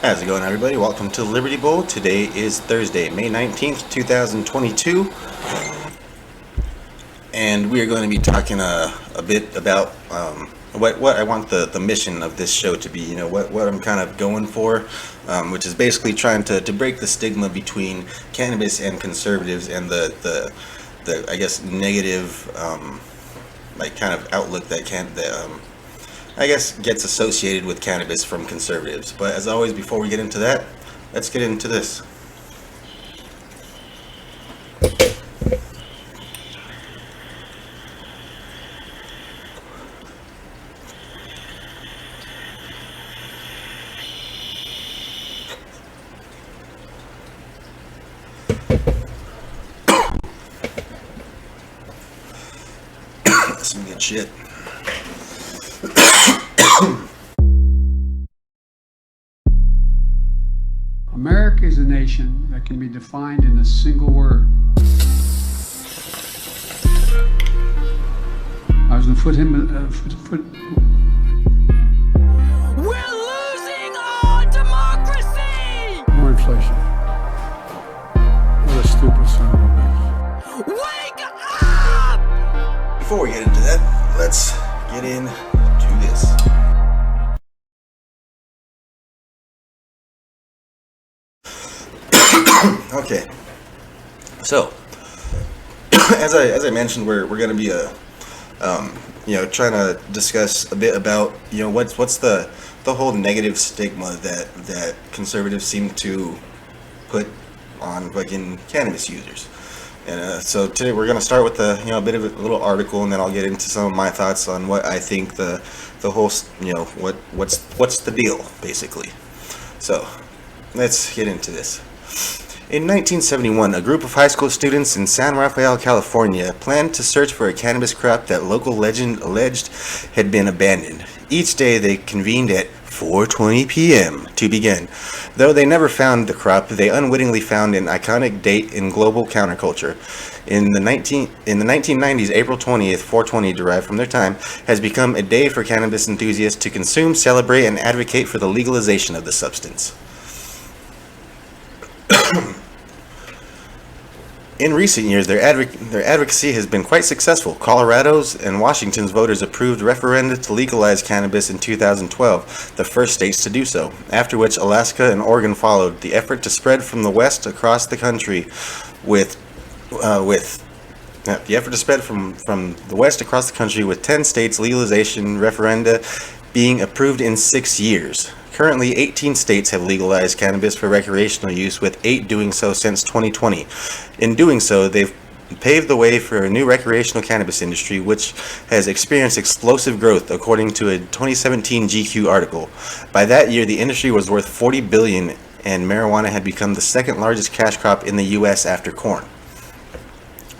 How's it going, everybody? Welcome to Liberty Bowl. Today is Thursday, May 19th, 2022, and we are going to be talking a bit about what I want the mission of this show to be. You know, what I'm kind of going for, which is basically trying to break the stigma between cannabis and conservatives and the I guess negative like kind of outlook that I guess gets associated with cannabis from conservatives. But as always, before we get into that, let's get into this. Some good shit. America is a nation that can be defined in a single word. I was going to put him. We're losing our democracy! More inflation. What a stupid son of a bitch. Wake up! Before we get into that, let's get into this. Okay, so as I mentioned, we're going to be trying to discuss a bit about what's the whole negative stigma that conservatives seem to put on fucking cannabis users. And so today we're going to start with a bit of a little article, and then I'll get into some of my thoughts on what I think the whole what's the deal basically. So let's get into this. In 1971, a group of high school students in San Rafael, California, planned to search for a cannabis crop that local legend alleged had been abandoned. Each day they convened at 4:20 p.m. to begin. Though they never found the crop, they unwittingly found an iconic date in global counterculture. In the 1990s, April 20th, 420, derived from their time, has become a day for cannabis enthusiasts to consume, celebrate, and advocate for the legalization of the substance. In recent years, their advocacy has been quite successful. Colorado's and Washington's voters approved referenda to legalize cannabis in 2012, the first states to do so, after which Alaska and Oregon followed. The effort to spread from the west across the country with 10 states legalization referenda being approved in 6 years. Currently, 18 states have legalized cannabis for recreational use, with 8 doing so since 2020. In doing so, they've paved the way for a new recreational cannabis industry, which has experienced explosive growth, according to a 2017 GQ article. By that year, the industry was worth $40 billion, and marijuana had become the second largest cash crop in the U.S. after corn.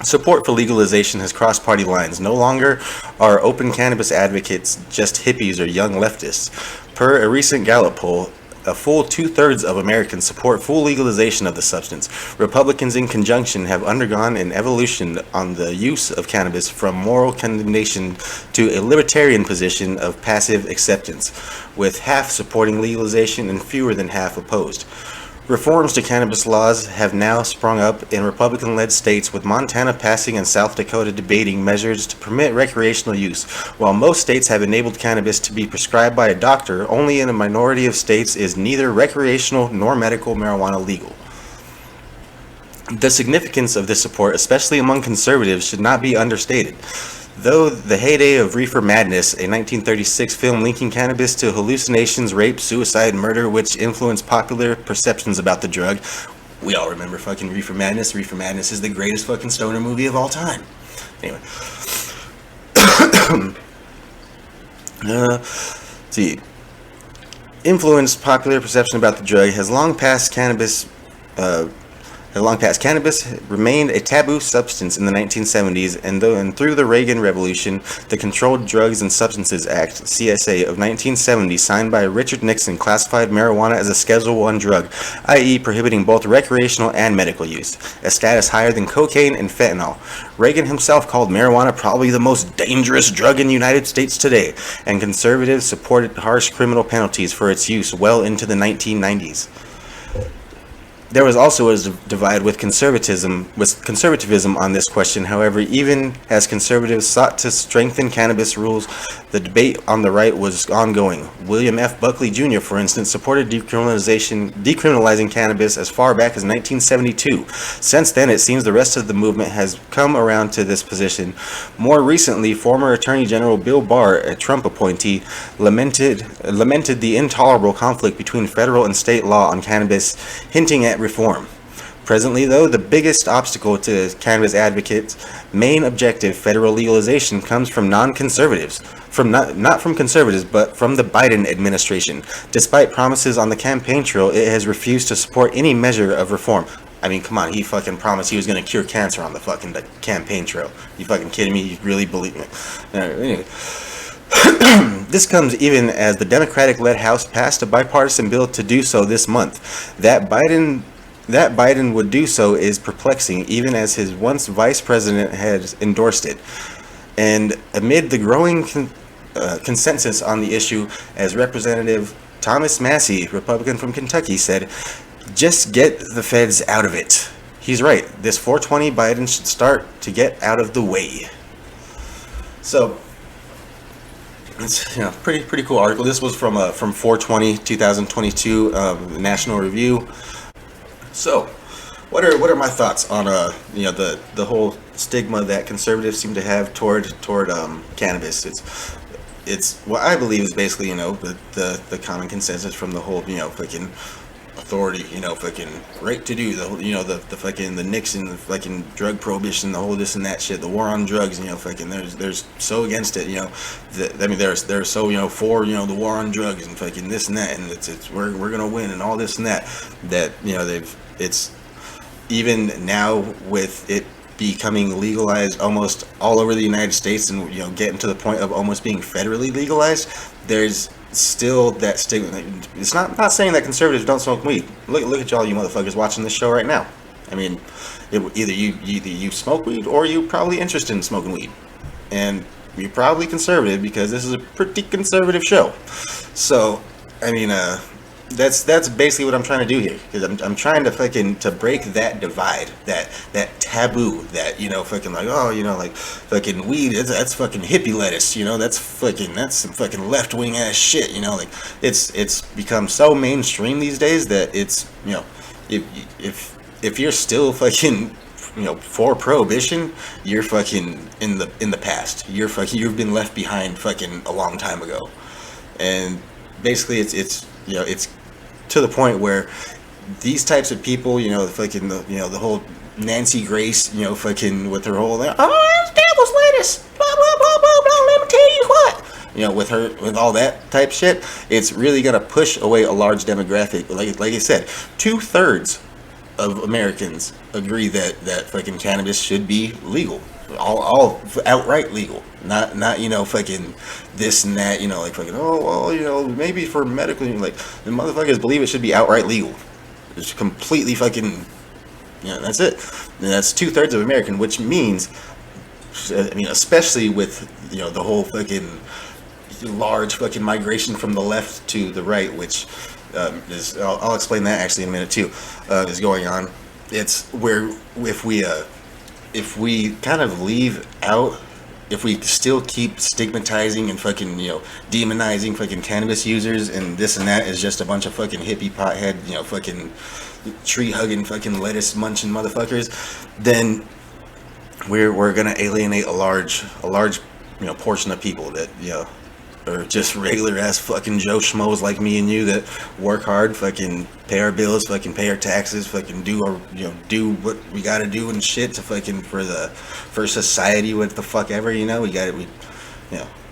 Support for legalization has crossed party lines. No longer are open cannabis advocates just hippies or young leftists. Per a recent Gallup poll, a full 2/3 of Americans support full legalization of the substance. Republicans, in conjunction, have undergone an evolution on the use of cannabis from moral condemnation to a libertarian position of passive acceptance, with half supporting legalization and fewer than half opposed. Reforms to cannabis laws have now sprung up in Republican-led states, with Montana passing and South Dakota debating measures to permit recreational use. While most states have enabled cannabis to be prescribed by a doctor, only in a minority of states is neither recreational nor medical marijuana legal. The significance of this support, especially among conservatives, should not be understated. Though the heyday of Reefer Madness, a 1936 film linking cannabis to hallucinations, rape, suicide, murder, which influenced popular perceptions about the drug, we all remember fucking Reefer Madness. Reefer Madness is the greatest fucking stoner movie of all time. Anyway. See. Influenced popular perception about the drug has long passed cannabis Cannabis remained a taboo substance in the 1970s, and through the Reagan Revolution, the Controlled Drugs and Substances Act (CSA) of 1970, signed by Richard Nixon, classified marijuana as a Schedule I drug, i.e., prohibiting both recreational and medical use, a status higher than cocaine and fentanyl. Reagan himself called marijuana probably the most dangerous drug in the United States today, and conservatives supported harsh criminal penalties for its use well into the 1990s. There was also a divide with conservatism on this question. However, even as conservatives sought to strengthen cannabis rules, the debate on the right was ongoing. William F. Buckley Jr., for instance, supported decriminalizing cannabis as far back as 1972. Since then, it seems the rest of the movement has come around to this position. More recently, former Attorney General Bill Barr, a Trump appointee, lamented the intolerable conflict between federal and state law on cannabis, hinting at reform. Presently, though, the biggest obstacle to cannabis advocates' main objective, federal legalization, comes from non-conservatives. Not from conservatives, but from the Biden administration. Despite promises on the campaign trail, it has refused to support any measure of reform. I mean, come on, he fucking promised he was going to cure cancer on the fucking campaign trail. You fucking kidding me? You really believe me? Anyway. This comes even as the Democratic-led House passed a bipartisan bill to do so this month. That Biden would do so is perplexing, even as his once vice president has endorsed it. And amid the growing consensus on the issue, as Representative Thomas Massie, Republican from Kentucky, said, "Just get the feds out of it." He's right. This 420 Biden should start to get out of the way. So, it's pretty cool article. This was from 420 2022 National Review. So, what are my thoughts on the whole stigma that conservatives seem to have toward cannabis? It's what I believe is basically the common consensus from the whole fucking authority, fucking right to do, the fucking the Nixon, the fucking drug prohibition, the whole this and that shit, the war on drugs, fucking they're so against it, they're so for the war on drugs and fucking this and that, and it's we're gonna win and all this and that it's even now with it becoming legalized almost all over the United States, and getting to the point of almost being federally legalized, there's still that stigma. It's not saying that conservatives don't smoke weed. Look at y'all, you motherfuckers watching this show right now. I mean, either you smoke weed or you're probably interested in smoking weed, and you're probably conservative because this is a pretty conservative show. So, I mean, that's basically what I'm trying to do here, because I'm trying to break that divide, that taboo, that fucking like fucking weed, that's fucking hippie lettuce, that's some fucking left wing ass shit, like it's become so mainstream these days that it's if you're still fucking for prohibition, you're fucking in the past. You've been left behind fucking a long time ago. And basically it's to the point where these types of people, fucking the whole Nancy Grace, fucking with her whole it's devil's lettuce, blah blah blah blah blah, let me tell you what, with all that type shit, it's really gonna push away a large demographic. Like I said, 2/3 of Americans agree that fucking cannabis should be legal, all outright legal, not fucking this and that, like fucking maybe for medical, like the motherfuckers believe it should be outright legal. It's completely fucking that's it. And that's 2/3 of American, which means, I mean, especially with the whole fucking large fucking migration from the left to the right, which is I'll explain that actually in a minute too, is going on. It's where if we kind of leave out, if we still keep stigmatizing and fucking demonizing fucking cannabis users, and this and that is just a bunch of fucking hippie pothead fucking tree hugging fucking lettuce munching motherfuckers, then we're gonna alienate a large portion of people that or just regular ass fucking Joe Schmoes like me and you that work hard, fucking pay our bills, fucking pay our taxes, fucking do what we gotta do and shit to fucking for society, what the fuck ever,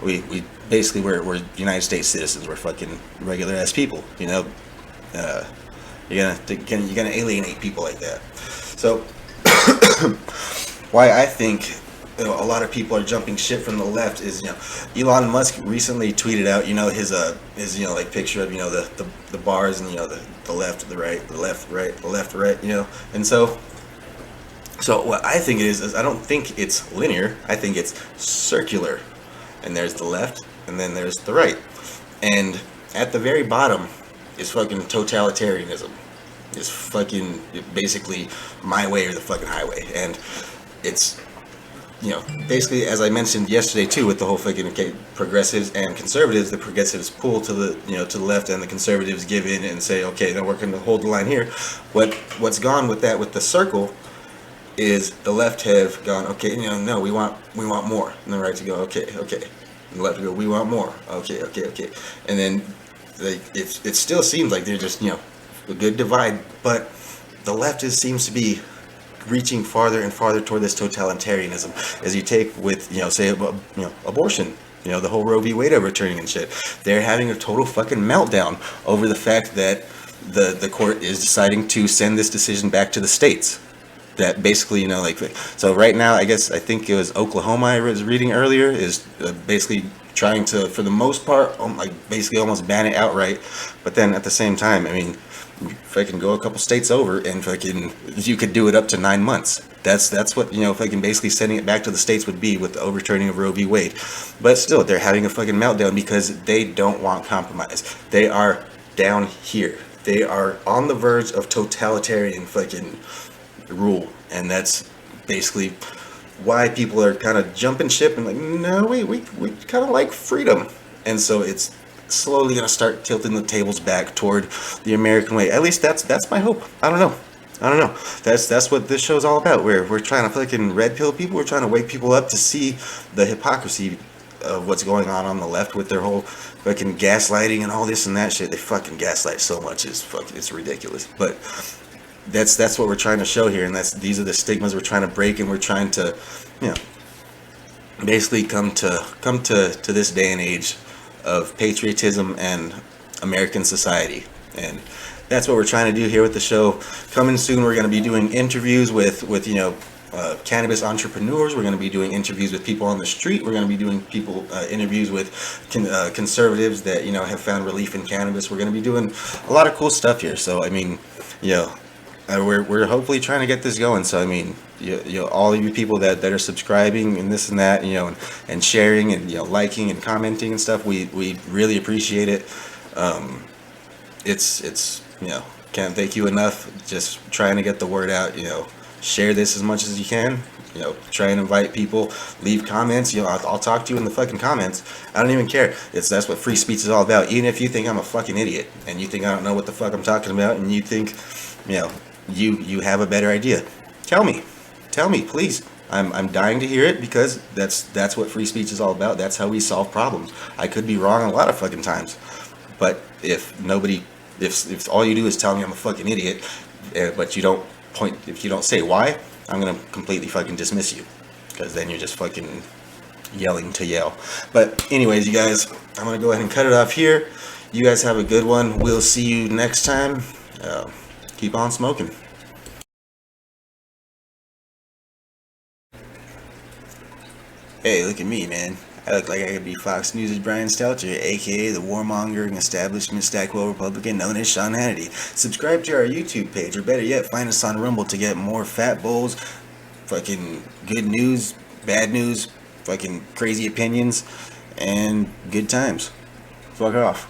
we basically we're United States citizens, we're fucking regular ass people, you're gonna alienate people like that. So, why I think a lot of people are jumping ship from the left is, Elon Musk recently tweeted out, his like picture of, the bars and, the left, the right, the left, right, the left, right, and so what I think it is I don't think it's linear. I think it's circular, and there's the left, and then there's the right, and at the very bottom is fucking totalitarianism. It's fucking basically my way or the fucking highway, and it's basically, as I mentioned yesterday too, with the whole fucking progressives and conservatives, the progressives pull to the to the left, and the conservatives give in and say, okay, then we're going to hold the line here. What's gone with that, with the circle, is the left have gone, okay, no, we want more, and the right to go, okay, and the left to go, we want more, okay, and then it still seems like they're just a good divide, but the left seems to be reaching farther and farther toward this totalitarianism, as you take with say abortion, the whole Roe v. Wade overturning and shit. They're having a total fucking meltdown over the fact that the court is deciding to send this decision back to the states. That basically, so right now, I think it was Oklahoma I was reading earlier, is basically trying to, for the most part, basically almost ban it outright. But then at the same time, I mean, if I can go a couple states over and fucking, you could do it up to 9 months. That's what, if I can basically sending it back to the states would be with the overturning of Roe v. Wade. But still, they're having a fucking meltdown because they don't want compromise. They are down here. They are on the verge of totalitarian fucking rule, and that's basically why people are kind of jumping ship and like, no, we kind of like freedom, and so it's slowly going to start tilting the tables back toward the American way. At least that's my hope. I don't know. That's what this show's all about. We're trying to fucking red pill people. We're trying to wake people up to see the hypocrisy of what's going on the left with their whole fucking gaslighting and all this and that shit. They fucking gaslight so much, it's ridiculous. But that's what we're trying to show here, and these are the stigmas we're trying to break, and we're trying to basically come to this day and age of patriotism and American society. And that's what we're trying to do here with the show. Coming soon, we're going to be doing interviews with cannabis entrepreneurs. We're going to be doing interviews with people on the street. We're going to be doing interviews with conservatives that have found relief in cannabis. We're going to be doing a lot of cool stuff here. So I mean, we're hopefully trying to get this going. So I mean, all of you people that are subscribing and this and that, and sharing and liking and commenting and stuff, we really appreciate it. It's can't thank you enough. Just trying to get the word out. Share this as much as you can. Try and invite people. Leave comments. I'll talk to you in the fucking comments. I don't even care. That's what free speech is all about. Even if you think I'm a fucking idiot and you think I don't know what the fuck I'm talking about, and you think, you have a better idea, tell me, please. I'm dying to hear it, because that's what free speech is all about. That's how we solve problems. I could be wrong a lot of fucking times, but if all you do is tell me I'm a fucking idiot, but you don't if you don't say why, I'm gonna completely fucking dismiss you, because then you're just fucking yelling to yell. But anyways, you guys, I'm gonna go ahead and cut it off here. You guys have a good one. We'll see you next time. Keep on smoking. Hey, look at me, man. I look like I could be Fox News' Brian Stelter, aka the warmongering establishment Stackwell Republican known as Sean Hannity. Subscribe to our YouTube page, or better yet, find us on Rumble to get more fat bowls, fucking good news, bad news, fucking crazy opinions, and good times. Fuck off.